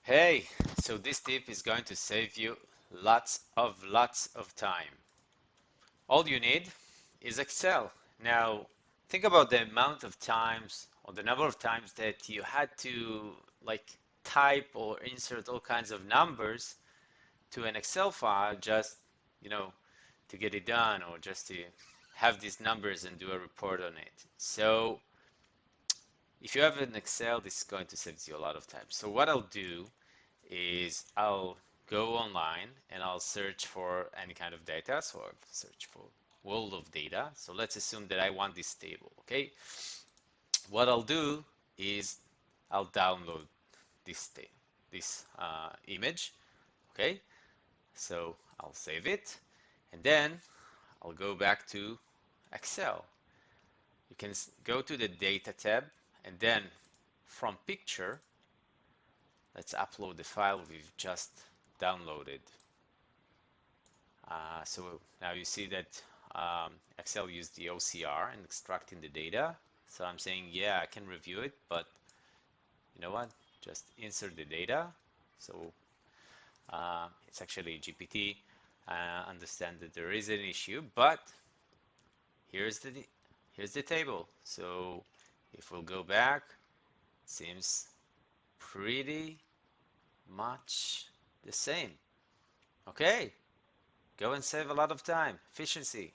Hey, so this tip is going to save you lots of time. All you need is Excel. Now, think about the amount of times or the number of times that you had to like type or insert all kinds of numbers to an Excel file just, you know, to get it done or just to have these numbers and do a report on it. So, if you have an Excel, this is going to save you a lot of time. So what I'll do is I'll go online and I'll search for any kind of data. So I'll search for world of data. So let's assume that I want this table, okay? What I'll do is I'll download this image, okay? So I'll save it and then I'll go back to Excel. You can go to the data tab and then from picture, let's upload the file we've just downloaded. So now you see that Excel used the OCR in extracting the data. So I'm saying, yeah, I can review it, but you know what? Just insert the data. So it's actually GPT. Understand that there is an issue, but here's the here's the table. So if we'll go back, it seems pretty much the same. Okay, go and save a lot of time. Efficiency.